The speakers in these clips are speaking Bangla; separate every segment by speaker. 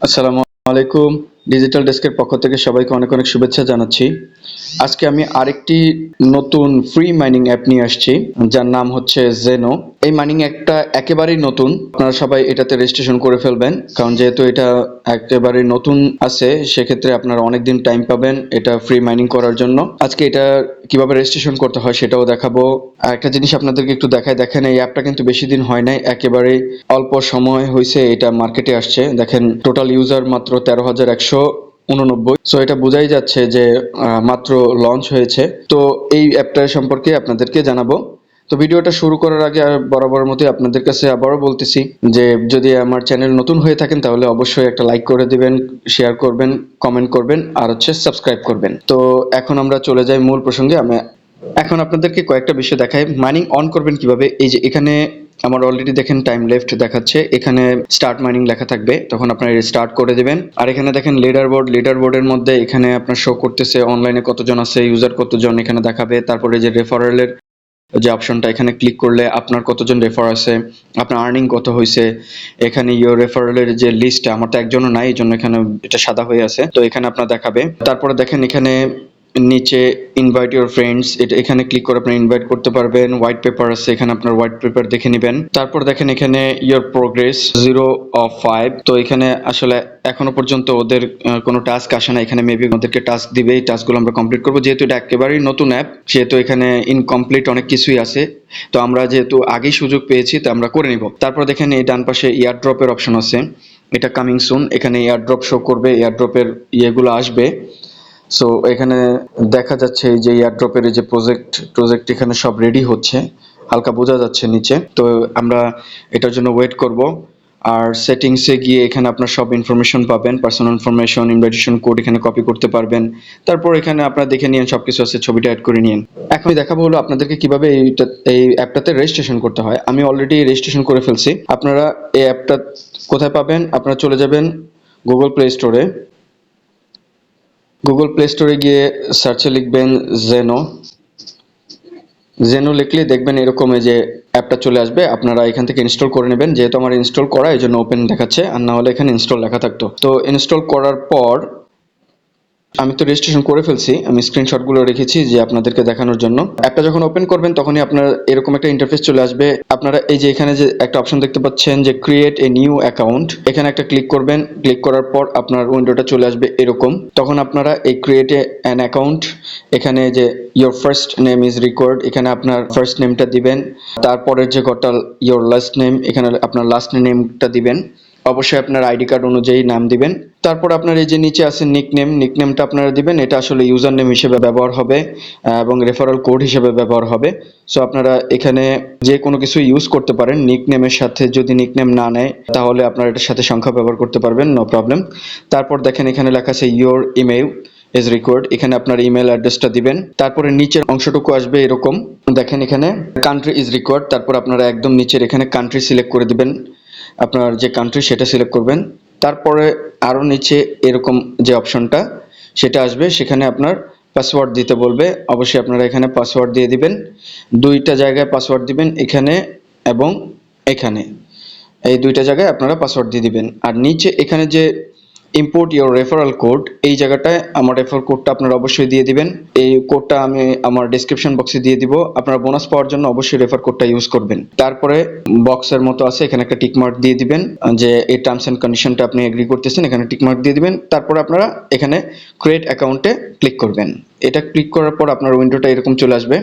Speaker 1: আসসালামু আলাইকুম। ডিজিটাল ডেস্কের পক্ষ থেকে সবাইকে অনেক অনেক শুভেচ্ছা জানাচ্ছি। আজকে আমি আরেকটি নতুন ফ্রি মাইনিং অ্যাপ নিয়ে আসছি, যার নাম হচ্ছে জেনো। এই মাইনিং অ্যাপটা একেবারেই নতুন, আপনারা সবাই এটাতে রেজিস্ট্রেশন করে ফেলবেন, কারণ যেহেতু এটা একেবারে নতুন আছে সেক্ষেত্রে আপনারা অনেকদিন টাইম পাবেন এটা ফ্রি মাইনিং করার জন্য। আজকে এটা কিভাবে রেজিস্ট্রেশন করতে হয় সেটাও দেখাবো। আর একটা জিনিস আপনাদেরকে একটু দেখেন, এই অ্যাপটা কিন্তু বেশি দিন হয় নাই, একেবারে অল্প সময় হয়েছে এটা মার্কেটে আসছে। দেখেন টোটাল ইউজার মাত্র 13,189। সো এটা বোঝাই যাচ্ছে যে মাত্র লঞ্চ হয়েছে। তো এই অ্যাপটা সম্পর্কে আপনাদেরকে জানাবো। তো ভিডিওটা শুরু করার আগে আর বরাবর মতোই আপনাদের কাছে আবারও বলতেছি যে যদি আমার চ্যানেল নতুন হয়ে থাকেন তাহলে অবশ্যই একটা লাইক করে দিবেন, শেয়ার করবেন, কমেন্ট করবেন আর সাবস্ক্রাইব করবেন। তো এখন আমরা চলে যাই মূল প্রসঙ্গে। আমি এখন আপনাদেরকে কয়েকটা বিষয় দেখাই। মাইনিং অন করবেন কিভাবে। এই যে এখানে আমার অলরেডি দেখেন টাইম লেফট দেখাচ্ছে, এখানে স্টার্ট মাইনিং লেখা থাকবে, তখন আপনারা স্টার্ট করে দিবেন। আর এখানে দেখেন লিডার বোর্ডের মধ্যে এখানে আপনার শো করতেছে অনলাইনে কতজন আছে, ইউজার কতজন এখানে দেখাবে। তারপরে যে রেফারেলের যে অপশনটা, এখানে ক্লিক করলে আপনার কতজন রেফার আছে, আপনার আর্নিং কত হয়েছে, এখানে ইয়োর রেফারেলের যে লিস্ট, আমার তো একজনও নাই, এই জন্য এখানে এটা সাদা হয়ে আছে, তো এখানে আপনার দেখাবে। তারপরে দেখেন এখানে নিচে ইনভাইট ইউর ফ্রেন্ডস, এটা এখানে ক্লিক করে আপনি ইনভাইট করতে পারবেন। হোয়াইট পেপার আছে, এখানে আপনার হোয়াইট পেপার দেখে নেবেন। তারপর দেখেন এখানে ইয়োর প্রোগ্রেস 0 of 5। তো এখানে আসলে এখনো পর্যন্ত ওদের কোনো টাস্ক আসে না, এখানে মেবি ওদেরকে টাস্ক দিবে, এই টাস্কগুলো আমরা কমপ্লিট করবো। যেহেতু এটা একেবারেই নতুন অ্যাপ সেহেতু এখানে ইনকমপ্লিট অনেক কিছুই আছে, তো আমরা যেহেতু আগেই সুযোগ পেয়েছি তো আমরা করে নিব। তারপর দেখেন এই ডান পাশে এয়ার ড্রপের অপশন আছে, এটা কামিং সুন, এখানে এয়ার ড্রপ শো করবে, এয়ার ড্রপের ইয়েগুলো আসবে। সো এখানে দেখা যাচ্ছে এই যে এয়ারড্রপের এই যে প্রজেক্ট এখানে সব রেডি হচ্ছে, হালকা বোঝা যাচ্ছে নিচে। তো আমরা এটার জন্য ওয়েট করব। আর সেটিংসে গিয়ে এখানে আপনার সব ইনফরমেশন পাবেন, পার্সোনাল ইনফরমেশন, ইনভাইটেশন কোড এখানে কপি করতে পারবেন। তারপর এখানে আপনারা দেখে নিন সবকিছু আছে, ছবিটা অ্যাড করে নিন। এখন দেখাবো হলো আপনাদেরকে কিভাবে এই অ্যাপটাতে রেজিস্ট্রেশন করতে হয়। আমি অলরেডি রেজিস্ট্রেশন করে ফেলছি। আপনারা এই অ্যাপটা কোথায় পাবেন, আপনারা চলে যাবেন গুগল প্লে স্টোরে। গুগল প্লে স্টোরে গিয়ে সার্চে লিখবেন জেনো লিখলে দেখবেন এরকম এই যে অ্যাপটা চলে আসবে, আপনারা এখান থেকে ইনস্টল করে নেবেন। যেহেতু আমার ইনস্টল করা এই জন্য ওপেন দেখাচ্ছে, আর না হলে এখানে ইনস্টল লেখা থাকতো। তো ইনস্টল করার পর আমি তো রেজিস্ট্রেশন করে ফেলছি, আমি স্ক্রিনশটগুলো রেখেছি যে আপনাদেরকে দেখানোর জন্য। অ্যাপটা যখন ওপেন করবেন তখনই আপনার এরকম একটা ইন্টারফেস চলে আসবে। আপনারা এই যে এখানে যে একটা অপশন দেখতে পাচ্ছেন যে ক্রিয়েট এ নিউ অ্যাকাউন্ট, এখানে একটা ক্লিক করবেন। ক্লিক করার পর আপনার উইন্ডোটা চলে আসবে এরকম। তখন আপনারা এই ক্রিয়েট এ অ্যান অ্যাকাউন্ট, এখানে যে your first name is record, এখানে আপনার ফার্স্ট নেমটা দিবেন। তারপরের যে ঘরটা ইয়োর লাস্ট নেম, এখানে আপনার লাস্ট নেমটা দিবেন। অবশ্যই আপনার আইডি কার্ড অনুযায়ী নাম দিবেন। তারপর আপনার এই যে নিচে আছে নিকনেমটা আপনারা দিবেন, এটা আসলে ইউজার নেম হিসেবে ব্যবহার হবে এবং রেফারেল কোড হিসেবে ব্যবহার হবে। সো আপনারা এখানে যে কোনো কিছু ইউজ করতে পারেন। নিকনেমের সাথে যদি নিকনেম না নেয় তাহলে আপনারা এটার সাথে সংখ্যা ব্যবহার করতে পারবেন, নো প্রবলেম। তারপর দেখেন এখানে লেখা আছে ইয়োর ইমেইল ইজ রিকোয়ার্ড, এখানে আপনার ইমেল অ্যাড্রেসটা দিবেন। তারপরে নিচের অংশটুকু আসবে এরকম, দেখেন এখানে কান্ট্রি ইজ রিকোয়ার্ড, তারপর আপনারা একদম নিচের এখানে কান্ট্রি সিলেক্ট করে দিবেন, আপনার যে কান্ট্রি সেটা সিলেক্ট করবেন। তারপরে আরও নিচে এরকম যে অপশনটা সেটা আসবে, সেখানে আপনার পাসওয়ার্ড দিতে বলবে। অবশ্যই আপনারা এখানে পাসওয়ার্ড দিয়ে দিবেন, দুইটা জায়গায় পাসওয়ার্ড দিবেন, এখানে এবং এখানে, এই দুইটা জায়গায় আপনারা পাসওয়ার্ড দিয়ে দিবেন। আর নিচে এখানে যে ইম্পোর্ট ইওর রেফারেল কোড, এই জায়গাটায় আমার রেফারেল কোডটা আপনারা অবশ্যই দিয়ে দিবেন। এই কোডটা আমি আমার ডেসক্রিপশন বক্সে দিয়ে দিব, আপনারা বোনাস পাওয়ার জন্য অবশ্যই রেফার কোডটা ইউজ করবেন। তারপরে বক্সের মতো আছে, এখানে একটা টিক মার্ক দিয়ে দিবেন যে এই টার্মস এন্ড কন্ডিশনটা আপনি এগ্রি করতেছেন, এখানে টিক মার্ক দিয়ে দিবেন। তারপরে আপনারা এখানে ক্রিয়েট অ্যাকাউন্টে ক্লিক করবেন। এটা ক্লিক করার পর আপনার উইন্ডোটা এরকম চলে আসবে।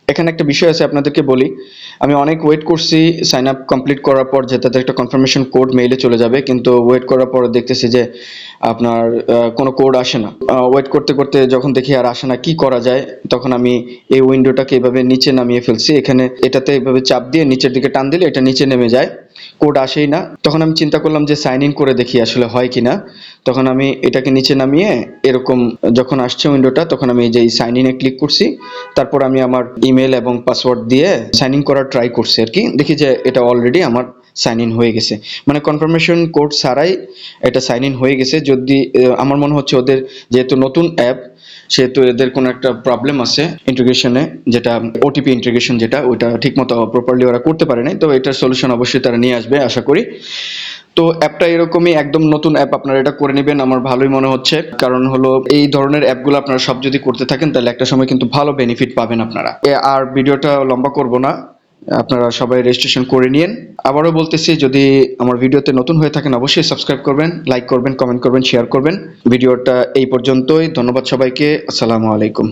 Speaker 1: এখানে একটা বিষয় আছে আপনাদেরকে বলি, আমি অনেক ওয়েট করছি সাইন আপ কমপ্লিট করার পর যে তাদের একটা কনফার্মেশন কোড মেইলে চলে যাবে, কিন্তু ওয়েট করার পর দেখতেছি যে আপনার কোনো কোড আসে না। ওয়েট করতে করতে যখন দেখি আর আসে না, কি করা যায়, তখন আমি এই উইন্ডোটাকে এভাবে নিচে নামিয়ে ফেলছি। এখানে এটাতে এভাবে চাপ দিয়ে নিচের দিকে টান দিলে এটা নিচে নেমে যায়, কোড আসেই না। তখন আমি চিন্তা করলাম যে সাইন ইন করে দেখি আসলে হয় কিনা। তখন আমি এটাকে নিচে নামিয়ে এরকম যখন আসছে উইন্ডোটা, তখন আমি এই যে সাইন ইনে ক্লিক করছি। তারপর আমি আমার ইমেল এবং পাসওয়ার্ড দিয়ে সাইন ইন করার ট্রাই করছি আর কি, দেখি যে এটা অলরেডি আমার সাইন ইন হয়ে গেছে, মানে কনফার্মেশন কোড ছাড়াই এটা সাইন ইন হয়ে গেছে। যদি আমার মনে হচ্ছে ওদের যেহেতু নতুন অ্যাপ সেহেতু এদের কোনো একটা প্রবলেম আছে ইন্টিগ্রেশনে, যেটা ওটিপি ইন্টিগ্রেশন, যেটা ওইটা ঠিকমতো প্রপারলি ওরা করতে পারে নাই। তো এটার সলিউশন অবশ্যই তারা নিয়ে আসবে আশা করি। তো অ্যাপটা এরকমই একদম নতুন অ্যাপ, আপনারা এটা করে নেবেন, আমার ভালোই মনে হচ্ছে। কারণ হলো এই ধরনের অ্যাপগুলো আপনারা সব যদি করতে থাকেন তাহলে একটা সময় কিন্তু ভালো বেনিফিট পাবেন আপনারা। আর ভিডিওটা লম্বা করব না, আপনারা সবাই রেজিস্ট্রেশন করে নিন। আবারও বলতেছি, যদি আমার ভিডিওতে নতুন হয়ে থাকেন অবশ্যই সাবস্ক্রাইব করবেন, লাইক করবেন, কমেন্ট করবেন, শেয়ার করবেন। ভিডিওটা এই পর্যন্তই। ধন্যবাদ সবাইকে। আসসালামু আলাইকুম।